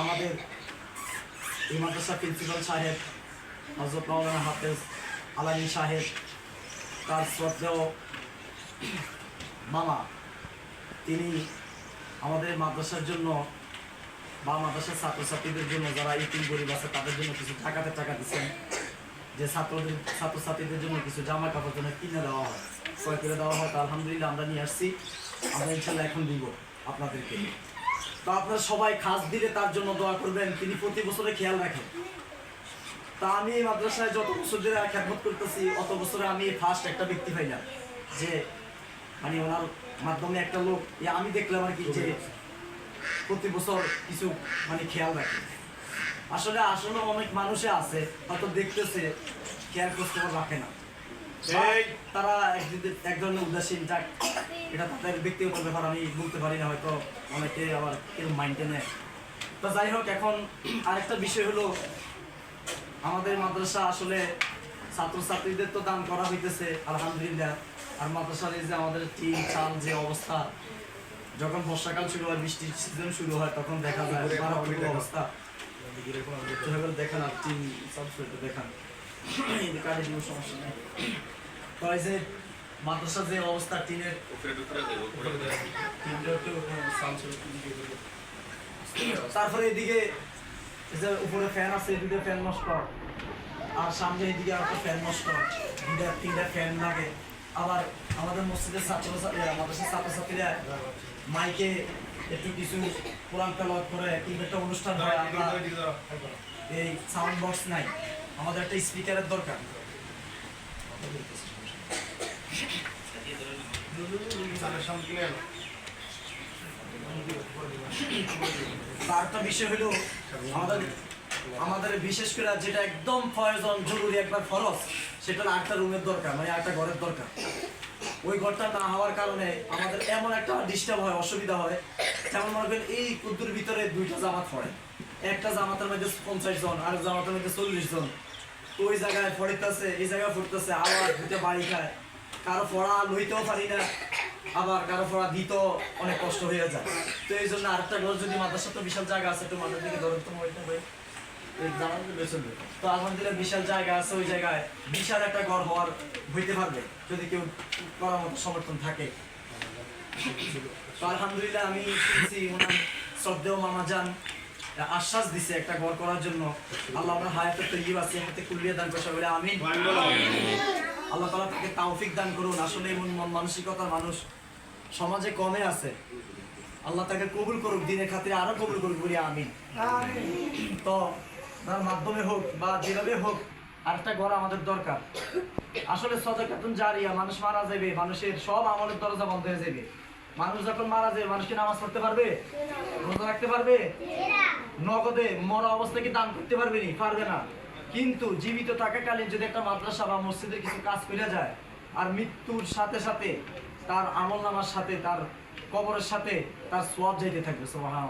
আমাদের এই মাদ্রাসা প্রিন্সিপাল সাহেব হযরত মাওলানা হাফেজ আলামী সাহেব, তার শ্রদ্ধেয় মামা, তিনি আমাদের মাদ্রাসার জন্য বা মাদ্রাসার ছাত্রছাত্রীদের জন্য যারা ইতিম গরিব আছে তাদের জন্য কিছু টাকা দিচ্ছেন, যে ছাত্রছাত্রীদের জন্য কিছু জামা কাপড় জন্য কিনে দেওয়া হয়, ক্রয় করে দেওয়া হয়। তো আলহামদুলিল্লাহ আমরা নিয়ে আসছি, আমরা ইনশাল্লাহ এখন দিব আপনাদেরকে। তো আপনারা সবাই খাস দিলে তার জন্য দোয়া করবেন, তিনি প্রতি বছরে খেয়াল রাখেন। তা আমি এই মাদ্রাসায় যত বছর ধরে খেদমত করতেছি অত বছরে আমি ফার্স্ট একটা ব্যক্তি পাইলাম যে মানে ওনার মাধ্যমে একটা লোক আমি দেখলাম আর কি, যে প্রতি বছর কিছু মানে খেয়াল রাখে। আসলে অনেক মানুষে আছে হয়তো দেখতেছে, খেয়াল করতে রাখে না, তারা এক ধরনের উদাসীন, যাক এটা তাদের ব্যক্তিগত ব্যাপার, আমি বলতে পারি না, হয়তো অনেকে আবার এরকম মাইন্ডে নেয়। তো যাই হোক, এখন আরেকটা বিষয় হলো আমাদের মাদ্রাসা আসলে ছাত্রছাত্রীদের তো দান করা হইতেছে আলহামদুলিল্লাহ, আর মাদ্রাসার এই যে আমাদের টিন চাল যে অবস্থা, যখন বর্ষাকাল শুরু হয়, বৃষ্টির সিজন শুরু হয়, তখন দেখা যায় অবস্থা। দেখান আর টিন দেখান, সমস্যা নেই। তো এই যে মাদ্রাসার যে অবস্থা, টিনের তারপরে এদিকে উপরে ফ্যান আছে, দুটো ফ্যান নষ্ট, আর সামনে এদিকে একটা ফ্যান নষ্ট, তিনটা ফ্যান লাগে। আবার আমাদের মসজিদের মাদ্রাসার ছাত্রছাত্রীরা মাইকে একটু কিছু কোরআন তেলাওয়াত করে, কিন্তু একটা অনুষ্ঠান হয়, আমরা এই সাউন্ড বক্স নাই, আমাদের একটা স্পিকারের দরকার। আরেকটা বিষয় হলো আমাদের বিশেষ করে যেটা একদম প্রয়োজন, জরুরি, একবার ফরজ, সেটা একটা রুমের দরকার, মানে একটা ঘরের দরকার। ওই ঘরটা না হওয়ার কারণে আমাদের এমন একটা ডিস্টার্ব হয়, অসুবিধা হয়। যেমন মনে করেন এই কুদ্দুর ভিতরে দুইটা জামাত পড়ে, একটা জামাতের মধ্যে 50 জন, আর জামাতের মধ্যে 40 জন। তো ওই জায়গায় পড়িতেছে, এই জায়গায় পড়তেছে, আবার দুইটা বাড়ি খায়, কারো পড়া লইতেও পারি না, আবার কারো পড়া দিতেও অনেক কষ্ট হয়ে যায়। তো এই জন্য আরেকটা ঘর যদি মাদ্রাসা, তো বিশাল জায়গা আছে, একটু মাদ্রাসা দিকে ধরেন তো তো আলহামদুলিল্লাহ বিশাল জায়গা আছে, ওই জায়গায় বিশাল একটা ঘর হইতে পারবে যদি কেউ করার মতো সমর্থন থাকে। তো আলহামদুলিল্লাহ আমি শুনছি ওনার শ্রদ্ধেয় মামা যান আশ্বাস দিছে একটা ঘর করার জন্য। আল্লাহ আপনার হায়াতে তৈরি আছে, হাতে কুলিয়ে দান করে বলে আমিন। আল্লাহ তাআলা তাকে তৌফিক দান করুন। আসলে এমন মন মানসিকতার মানুষ সমাজে কমে আছে, আল্লাহ তাকে কবুল করুক, দিনের খাতিরে আরো কবুল করুক, বলি আমিন। তো তার মাধ্যমে হোক বা যেভাবে হোক আরেকটা ঘর আমাদের দরকার। আসলে সাদাকাতুন জারিয়া, মানুষ মারা যাবে, মানুষের সব আমলের দরজা বন্ধ হয়ে যাবে। মানুষ যখন মারা যাবে, মানুষ কি নামাজ পড়তে পারবে, রোজা রাখতে পারবে, নগদে মরা অবস্থায় কি দান করতে পারবে নি? পারবে না। কিন্তু জীবিত থাকাকালীন যদি একটা মাদ্রাসা বা মসজিদে কিছু কাজ করে যায়, আর মৃত্যুর সাথে সাথে তার আমল নামার সাথে, তার কবরের সাথে তার সওয়াব যাইতে থাকবে। সুবহানাল্লাহ।